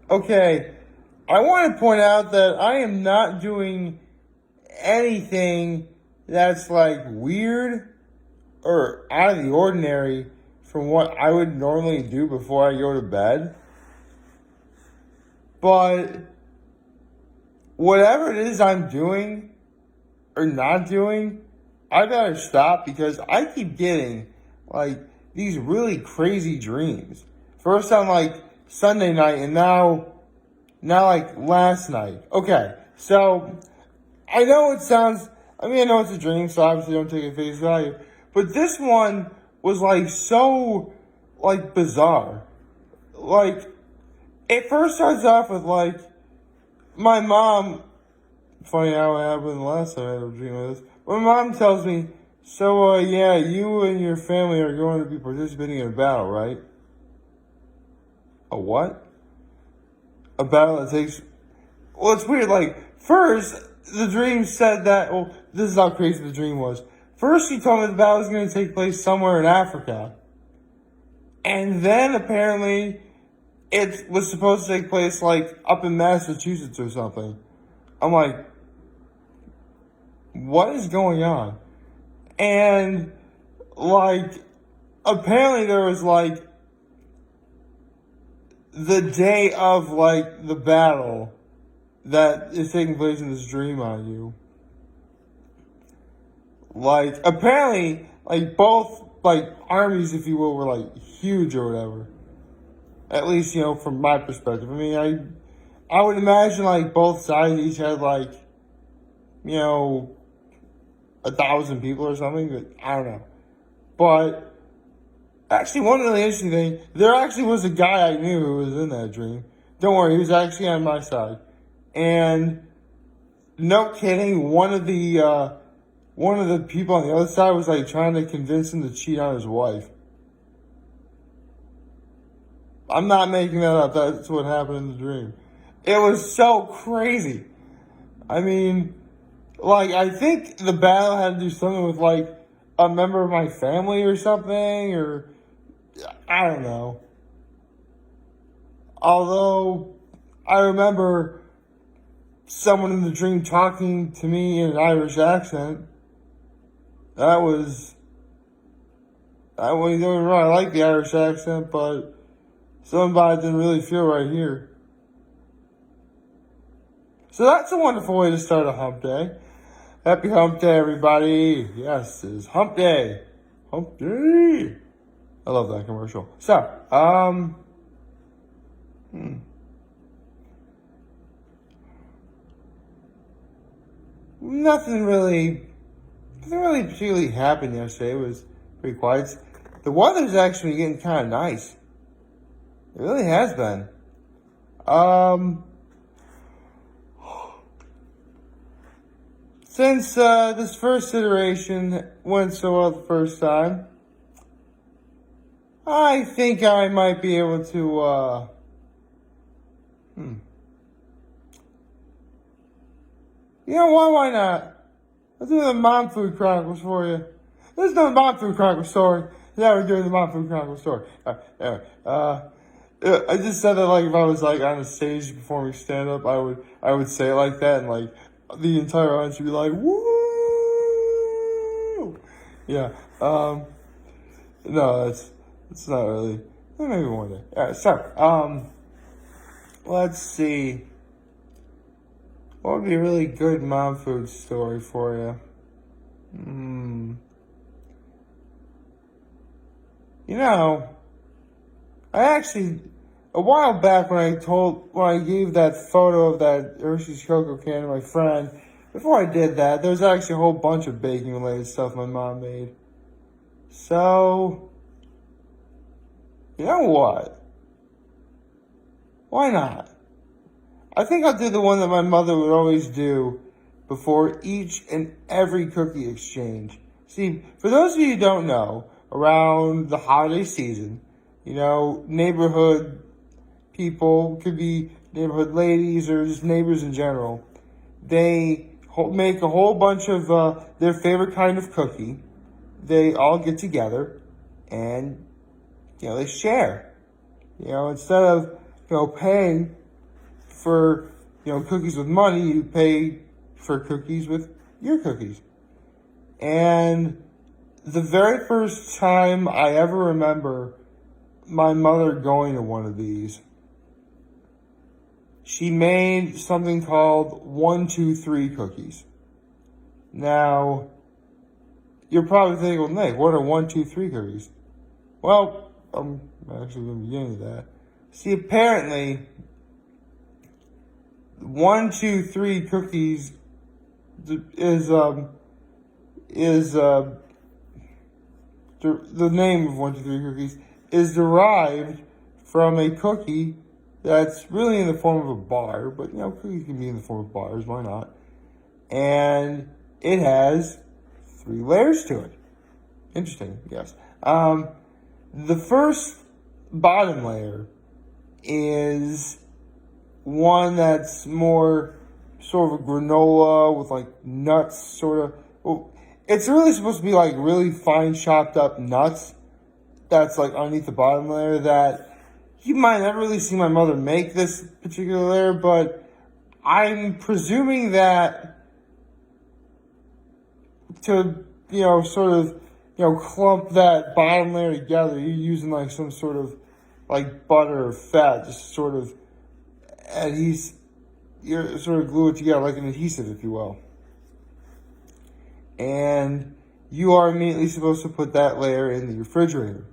Okay, I want to point out that I am not doing anything that's like weird or out of the ordinary from what I would normally do before I go to bed. But whatever it is I'm doing or not doing, I gotta stop because I keep getting like these really crazy dreams. First on like Sunday night and now like last night. Okay, so I know it sounds, I know it's a dream, so obviously don't take it at face value. But this one was like so like bizarre. Like it first starts off with like my mom. Funny how it happened the last time I had a dream of this. My mom tells me, so yeah, you and your family are going to be participating in a battle, right? A what? A battle that takes. Well, it's weird. Like first, the dream said that. Well, this is how crazy the dream was. First, she told me the battle was going to take place somewhere in Africa, and then apparently, it was supposed to take place like up in Massachusetts or something. I'm like, what is going on? And like, apparently there was like the day of like the battle that is taking place in this dream on you. Like, apparently, like both like armies, if you will, were like huge or whatever. At least, from my perspective. I would imagine like both sides each had like, 1,000 people or something, but I don't know. But actually, one really interesting thing, there actually was a guy I knew who was in that dream. Don't worry, he was actually on my side. And no kidding, one of the people on the other side was like trying to convince him to cheat on his wife. I'm not making that up. That's what happened in the dream. It was so crazy. I think the battle had to do something with like a member of my family or something, or I don't know. Although I remember someone in the dream talking to me in an Irish accent. That was, I don't get me wrong, I like the Irish accent, but something about it didn't really feel right here. So that's a wonderful way to start a hump day. Happy hump day, everybody. Yes, it's hump day. Hump day. I love that commercial. So, nothing really particularly happened yesterday. It was pretty quiet. The weather's actually getting kind of nice. It really has been. Since this first iteration went so well the first time, I think I might be able to, why not? Let's do the Mom Food Chronicles for you. Let's do the Mom Food Chronicles story. Yeah, we're doing the Mom Food Chronicles story. Anyway, I just said that like if I was like on a stage performing stand up, I would say it like that, and like the entire audience would be like, woo! Yeah. No, it's not really. Maybe one day. Alright, so let's see. What would be a really good mom food story for you? I actually, a while back when I gave that photo of that Hershey's Cocoa can to my friend, before I did that, there was actually a whole bunch of baking related stuff my mom made. So, you know what? Why not? I think I'll do the one that my mother would always do before each and every cookie exchange. See, for those of you who don't know, around the holiday season, neighborhood people, could be neighborhood ladies or just neighbors in general, they make a whole bunch of their favorite kind of cookie. They all get together and, they share. Instead of, paying for, cookies with money, you pay for cookies with your cookies. And the very first time I ever remember my mother going to one of these, she made something called 1, 2, 3 cookies. Now, you're probably thinking, well, Nick, what are 1, 2, 3 cookies? Well, I'm actually going to begin with that. See, apparently, 1, 2, 3 cookies is the name of 1, 2, 3 cookies is derived from a cookie that's really in the form of a bar, but cookies can be in the form of bars, why not? And it has 3 layers to it. Interesting, yes. The first bottom layer is one that's more sort of a granola with like nuts, sort of. Well, it's really supposed to be like really fine chopped up nuts that's like underneath the bottom layer that you might never really see my mother make this particular layer, but I'm presuming that to, sort of, clump that bottom layer together, you're using like some sort of like butter or fat, just sort of you're sort of glue it together like an adhesive, if you will. And you are immediately supposed to put that layer in the refrigerator.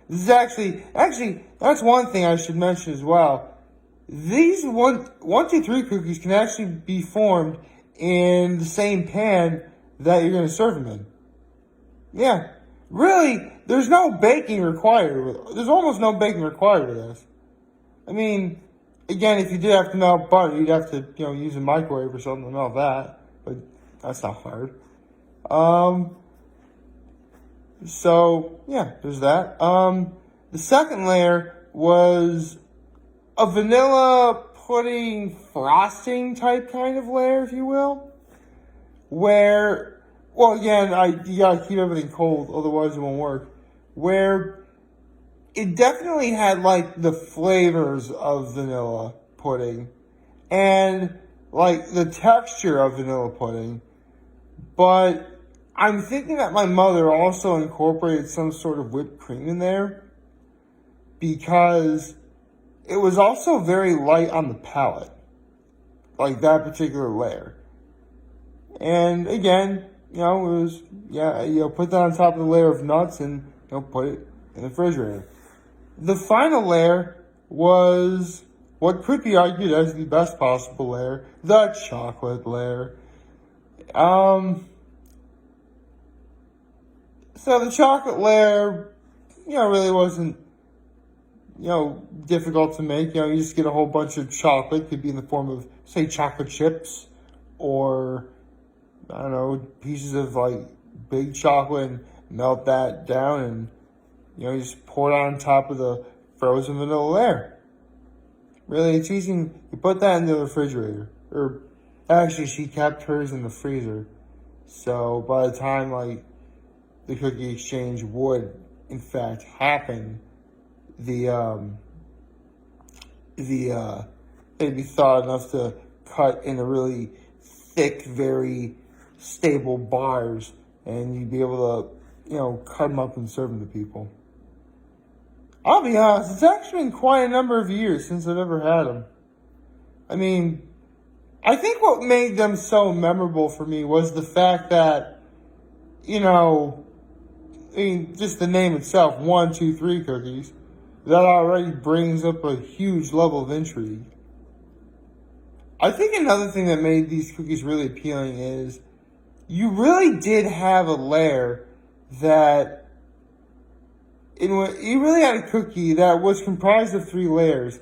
This is actually, that's one thing I should mention as well. These 1, 2, 3 cookies can actually be formed in the same pan that you're going to serve them in. Yeah. Really, there's no baking required. There's almost no baking required with this. I mean, again, if you did have to melt butter, you'd have to, use a microwave or something to melt that. But that's not hard. So, yeah, there's that. The second layer was a vanilla pudding frosting type kind of layer, if you will. Where, well, again, you gotta keep everything cold, otherwise it won't work. Where it definitely had, like, the flavors of vanilla pudding. And, like, the texture of vanilla pudding. But I'm thinking that my mother also incorporated some sort of whipped cream in there because it was also very light on the palate, like that particular layer. And again, it was, put that on top of the layer of nuts and, put it in the refrigerator. The final layer was what could be argued as the best possible layer, the chocolate layer. So the chocolate layer, really wasn't, difficult to make. You just get a whole bunch of chocolate. Could be in the form of, say, chocolate chips or, I don't know, pieces of, like, big chocolate and melt that down and, you just pour it on top of the frozen vanilla layer. Really, it's easy. You put that in the refrigerator. Or, actually, she kept hers in the freezer. So, by the time, like, the cookie exchange would, in fact, happen, they'd be thawed enough to cut into really thick, very stable bars, and you'd be able to, cut them up and serve them to people. I'll be honest, it's actually been quite a number of years since I've ever had them. I mean, I think what made them so memorable for me was the fact that, just the name itself, 1, 2, 3 cookies, that already brings up a huge level of intrigue. I think another thing that made these cookies really appealing is you really did have a layer that, you really had a cookie that was comprised of 3 layers,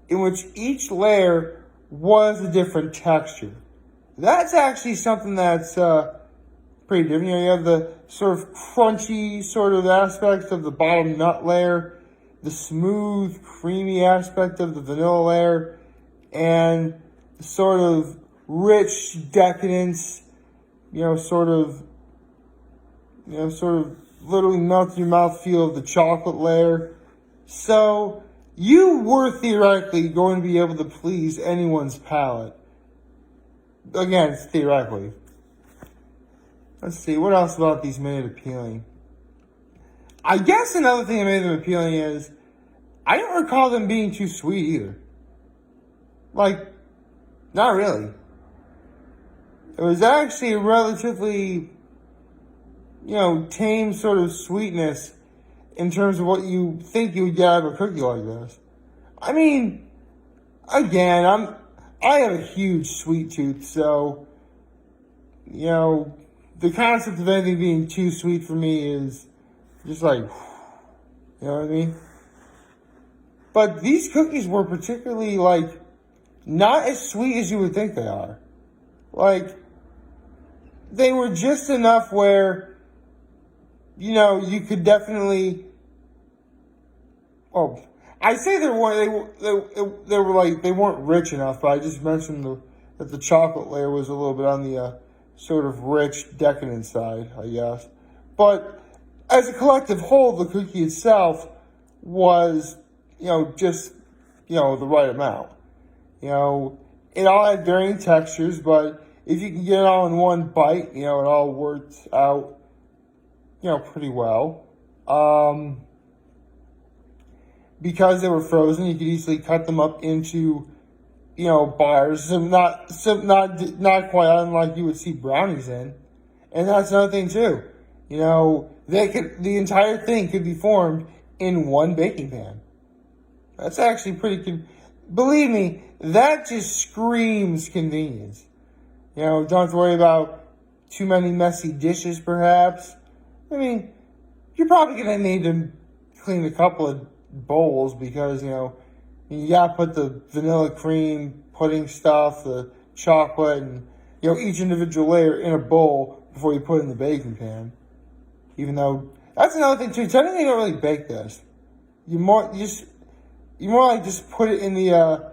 in which each layer was a different texture. That's actually something that's pretty different. You have the sort of crunchy sort of aspect of the bottom nut layer, the smooth, creamy aspect of the vanilla layer, and the sort of rich decadence, sort of literally melt in your mouth feel of the chocolate layer. So you were theoretically going to be able to please anyone's palate. Again, it's theoretically. Let's see, what else about these made it appealing? I guess another thing that made them appealing is, I don't recall them being too sweet either. Like, not really. It was actually a relatively, tame sort of sweetness in terms of what you think you would get out of a cookie like this. I mean, again, I have a huge sweet tooth, so, the concept of anything being too sweet for me is just like, you know what I mean? But these cookies were particularly, not as sweet as you would think they are. They were just enough where, you could definitely, I say they weren't rich enough, but I just mentioned that the chocolate layer was a little bit on the sort of rich, decadent side, I guess. But as a collective whole, the cookie itself was, just, the right amount. It all had varying textures, but if you can get it all in one bite, it all worked out, pretty well. Because they were frozen, you could easily cut them up into, bars. Not quite unlike you would see brownies in. And that's another thing too. The entire thing could be formed in one baking pan. That's actually pretty, believe me, that just screams convenience. Don't have to worry about too many messy dishes, perhaps. I mean, you're probably going to need to clean a couple of bowls because, you got to put the vanilla cream, pudding stuff, the chocolate, and, each individual layer in a bowl before you put it in the baking pan. Even though, that's another thing, too. Technically, you don't really bake this. You more like just put it in the,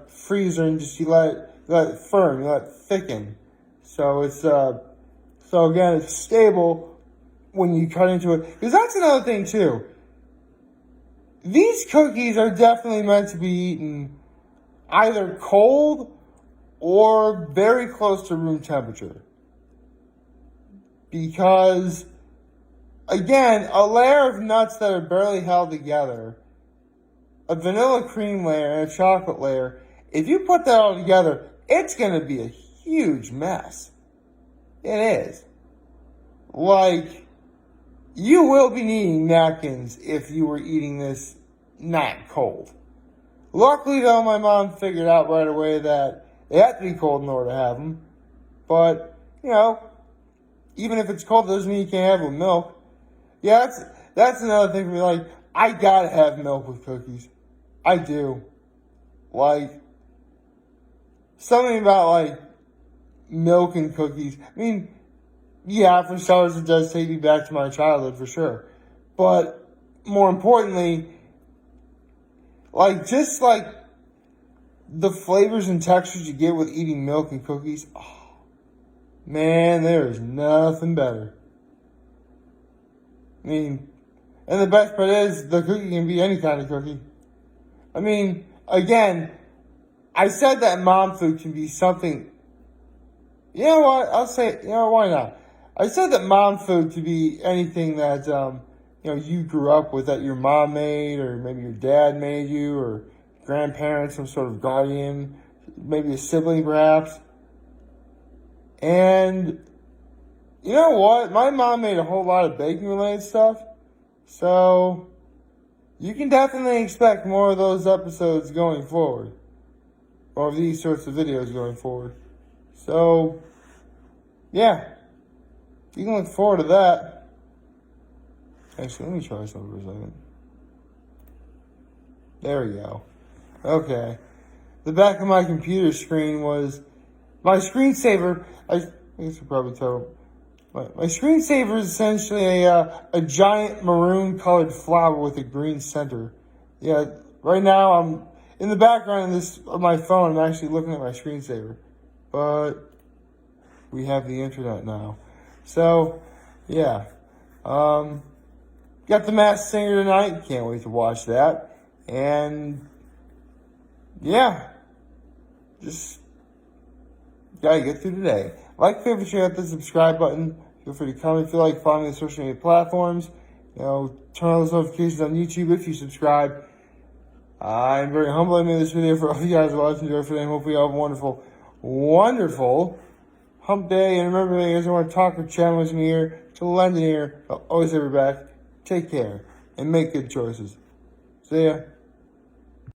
freezer and just you let it firm, you let it thicken. So it's again, it's stable when you cut into it. Because that's another thing too. These cookies are definitely meant to be eaten either cold or very close to room temperature. Because, again, a layer of nuts that are barely held together, a vanilla cream layer and a chocolate layer, if you put that all together, it's going to be a huge mess. It is. You will be needing napkins if you were eating this not cold. Luckily, though, my mom figured out right away that they have to be cold in order to have them. But, even if it's cold, it doesn't mean you can't have it with milk. Yeah, that's another thing for me. I gotta have milk with cookies. I do. Something about, milk and cookies. I mean, yeah, for starters, it does take me back to my childhood, for sure. But, more importantly, the flavors and textures you get with eating milk and cookies, oh, man, there is nothing better. I mean, and the best part is, the cookie can be any kind of cookie. I mean, again, I said that mom food can be something. You know what? I'll say, why not? I said that mom food could be anything that, you grew up with, that your mom made, or maybe your dad made you, or grandparents, some sort of guardian, maybe a sibling perhaps. And, you know what? My mom made a whole lot of baking-related stuff, so you can definitely expect more of those episodes going forward, or these sorts of videos going forward. So, yeah, you can look forward to that. Actually, let me try something for a second. There we go. Okay. The back of my computer screen was my screensaver. I guess you probably tell. My screensaver is essentially a giant maroon colored flower with a green center. Yeah, right now I'm in the background of my phone. I'm actually looking at my screensaver, but we have the internet now. So, yeah. Got The Masked Singer tonight. Can't wait to watch that. And yeah, just gotta get through today. Like, favorite, share, hit the subscribe button. Feel free to comment if you like. Follow me on social media platforms. Turn on those notifications on YouTube if you subscribe. I'm very humble. I made this video for all you guys watching. Enjoy for them. Hopefully you have a wonderful, wonderful hump day. And remember, if you guys want to talk or chat with me here, to lend an ear, I'll always have your back. Take care and make good choices. See ya.